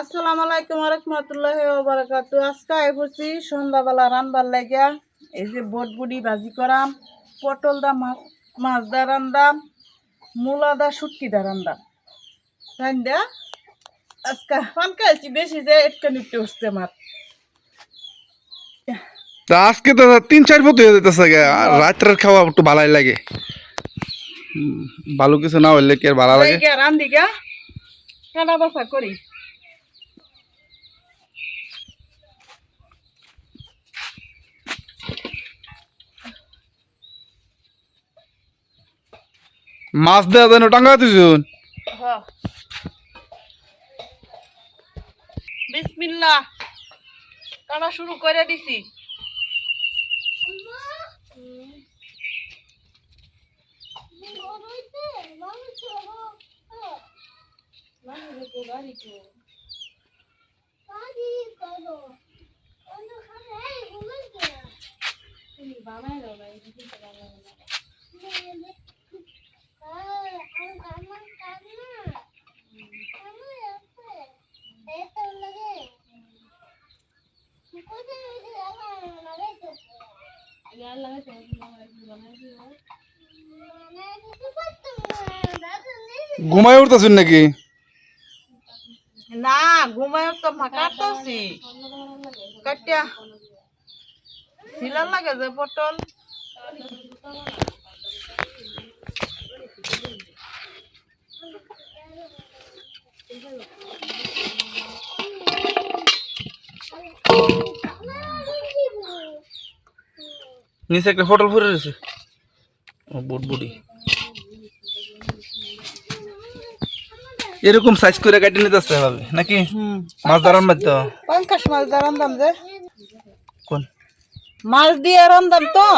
আসসালামু আলাইকুম ওয়া রাহমাতুল্লাহি ওয়া বারাকাতু। আজকে আইবছি সন্ধ্যাবেলা রান্নার লাগিয়া। এই যে বটবুডি ভাজি করাম, পটল দা মাছ দা রান্দাম, মূলা দা শুটকি দা রান্দাম। রান্দা আজকে পানকাইছি বেশি যে একটু নিতে হচ্ছে আমার। তা আজকে তো 3-4 পথ হয়ে যেতেছে রাত্রের খাওয়া একটু ভালোই লাগে। ভালো কিছু না হইলে কি আর ভালো লাগে? রান্দি গা কাটা বাছা করি। মাছ দেওয়া যেন টাঙ্গা দিছুন। বিসমিল্লাহ কাটা শুরু করে দিছি। ঘুমাই উঠতেছুন নাকি? না ঘুমায় তো কাটতেছি কাটিয়া শিলার লাগে যে পটল নিচে একটা হোটেল পড়ে রয়েছে। ও বুটবুটি এরকম সাইজ করে কাটি নিতেছে ভাবে নাকি? মাছ ধরার মধ্যে পঙ্কাশ মাছ দিয়ে রান্দাম যে কোন মাছ দিয়ে রান্দাম তো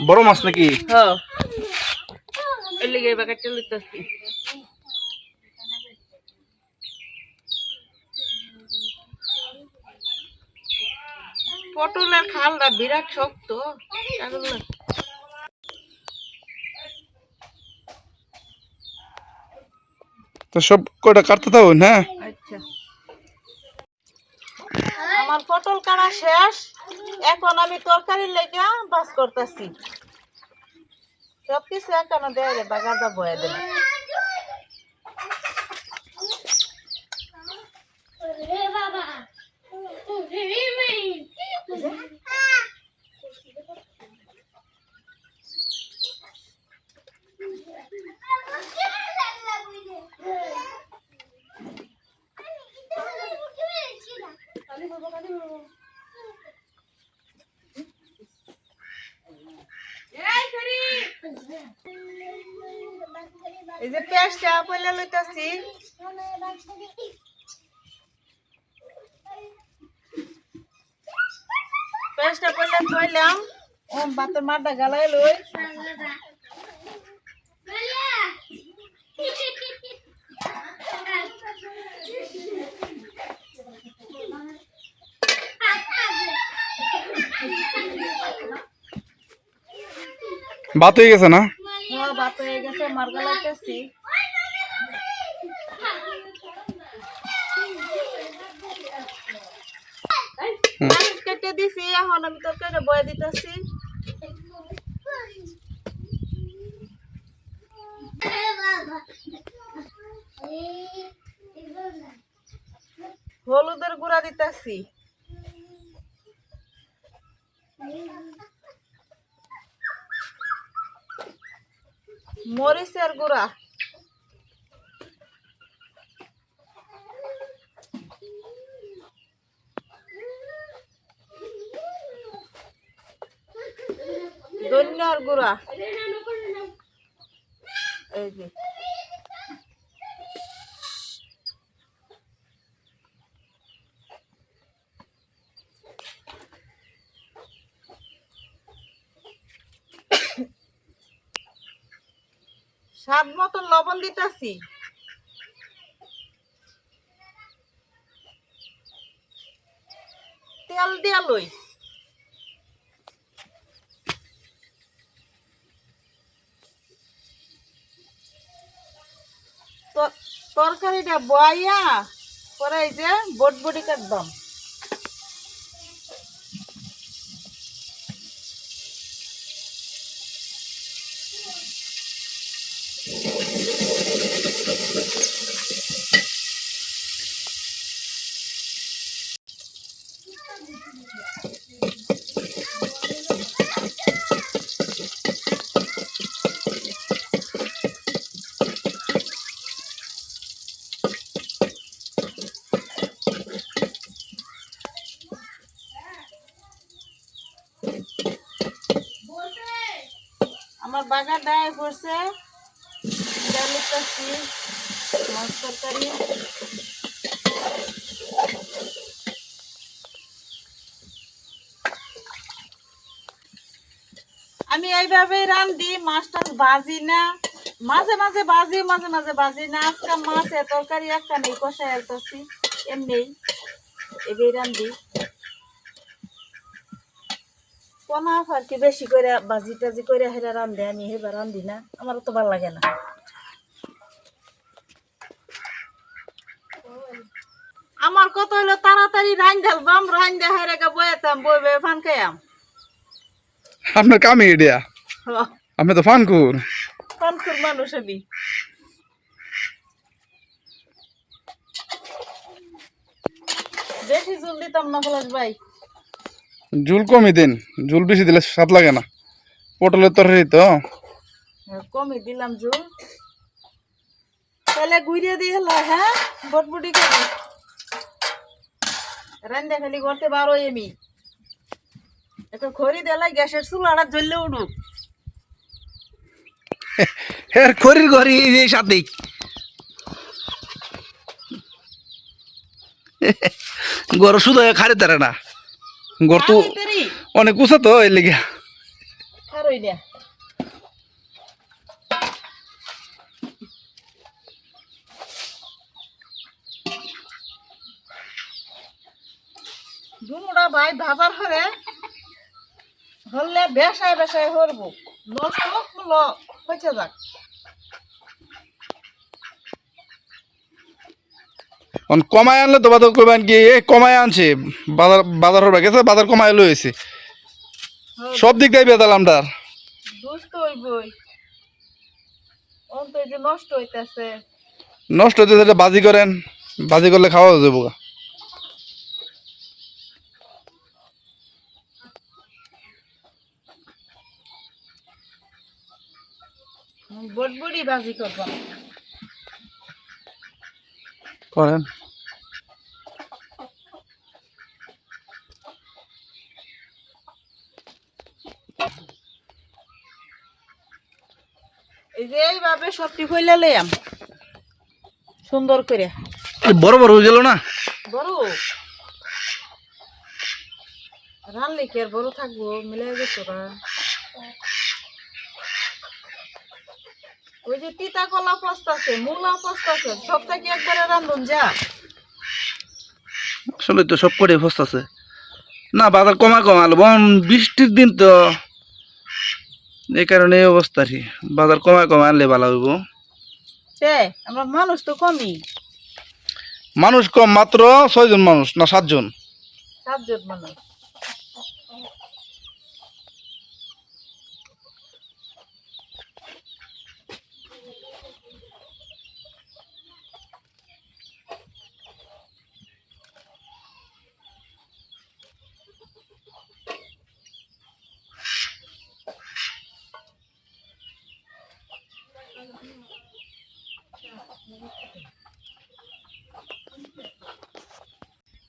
বড় মাছ নাকি? হ্যাঁ এর লিগে এবার কাটতে লইতাছি। পটলের খালটা বিরাট শক্ত। তো সব কয়টা কাটতে দাও না? আচ্ছা আমার পটল কাটা শেষ, এখন আমি তরকারির লেগে বাস করতেছি। সবকিছু এখনো দেয় বাগাদা বয়ে দেবে। এই যে পেঁয়াজটা পয়লা লইতাছি। পেঁয়াজটা পয়লা ধুইলাম, ও ভাতের মাঠটা গালাই লই। ভাত হয়ে গেছে না? হ্যাঁ ভাত হয়ে গেছে, মার গালাইতেছি। কেটে দিছি, এখন আমি তরকারি বয়ে দিতেছি। হলুদের গুঁড়া দিতেছি, মরিচের গুঁড়া, ধনিয়ার গুঁড়া, এই যে স্বাদ মতো লবণ দিতেছি। তেল দিয়া লই। তরকারিটা বয়া পরে এই যে বটবটি কাটবাম। আমার বাগার ডায় পড়ছে, মাছ তরকারি। আমি এইভাবে রান্ধি, মাছ টাছ বাজি না, মাঝে মাঝে বাজি মাঝে মাঝে বাজি না। আজকে মাছে তরকারি একটা নেই, কষাই আলতাছি এমনি এবার রান্ধি। কোনা আর কি বেশি করে বাজি টাজি করে হেরা রান্ধে, আমি হেবার রান্ধি না, আমার তো ভালো লাগে না। আমার কত হইলো তাড়াতাড়ি রান্ধেলবাম, রান্ধে হেরে গা বয়েতাম, বই বয়ে ফান খাইয়াম। আপনার কামই এটা, আপনি তো ফানকুর। ফানকুর মানুষ আমি। বেশি জল দিতাম না পলাশ ভাই। ঝুল কমই দিন, ঝুল বেশি দিলে স্বাদ লাগে না। পটলের তরকারি তো। কমই দিলাম জল। তাহলে গুইরিয়া দিয়ে হলো, হ্যাঁ বটবটি খাবি রান্দা খালি করতে পারো। আমি একটা খড়ি দিলাই গ্যাসের চুলাটা জ্বললে উঠুক। হ্যাঁ খড়ির ঘরি এই সাথে গরু শুধু খারে তারে না, গর তো অনেক উঁচা তো এর লেগে। খারই না দুটা ভাই ভাজার হরে হলে বেসায় বেসায় হরবো, নষ্ট হচ্ছে যাক। কমায় আনলে তো বাজার করবেন কি, এ কমায় আনছে বাজার, বাজার হয়ে গেছে, বাজার কমায় লইছে সব দিক দিয়ে বেদাল আমদার দুষ্ট হইবই, অন্ত যে নষ্ট হইতেছে। নষ্ট হইতে সেটা বাজি করেন, বাজি করলে খাওয়া যাবো। বটবটি ভাজি করবাম। করেন এই যে এইভাবে সবটি ফইলা লইয়াম সুন্দর করে। বড় বড় হয়ে গেল না, বড় রানলে কি আর বড় থাকবো, মিলাই গেছো না। ওই যে তিতা কলা পস্তাছে, মূলা পস্তাছে, সবটা কি একবারে রান্ধুন যা। আসলে তো সব করে ফসতাছে না, বাজার কমা কমালো বন বৃষ্টির দিন তো, এই কারণে এই অবস্থা আর কি। বাজার কমায় কমায় আনলে ভালো হইব। আমরা মানুষ তো কমই, মানুষ কম, মাত্র 6 জন মানুষ না 7 জন। 7 জন মানুষ।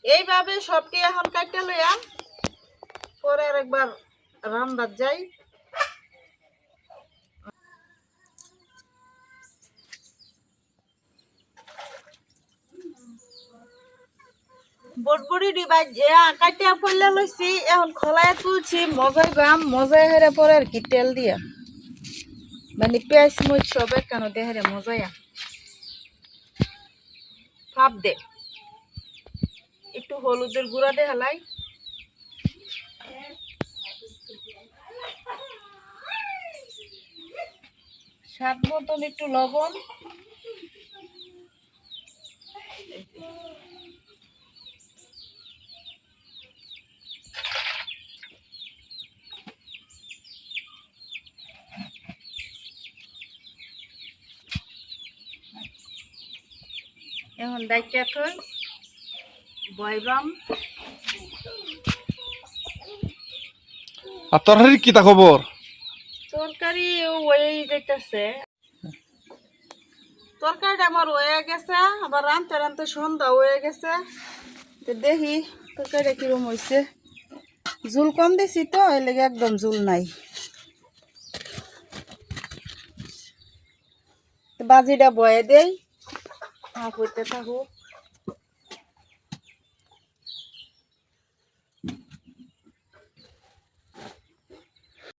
এইভাবে সবটি এখন কাটতে লইয়া পরে আর একবার রান্দার যাই। বটবড়ি কাটিয়া ফেললে লইছি, এখন খলায় তুলছি, মজাই গাম মজাই হেরে পরে আর কি তেল দিয়া মানে পেঁয়াজ মরিচ সব কেন দেহারে মজাইয়া ভাপ দে। একটু হলুদের গুঁড়া দে হেলাই, স্বাদ মতন একটু লবণ, এখন ডাইকা থই বয়বাম। আর তরকারি কি তা খবর? তরকারি হয়ে যাইতেছে, তরকারিটা আমার হয়ে গেছে, আবার রানতে রানতে সন্ধ্যা হয়ে গেছে। তো দেখি তরকারিটা কিরম হয়েছে। ঝুল কম দিছি তো এর লেগে একদম ঝুল নাই। তো বাজিটা বয়ে দেই, হাফ হইতে থাকুক।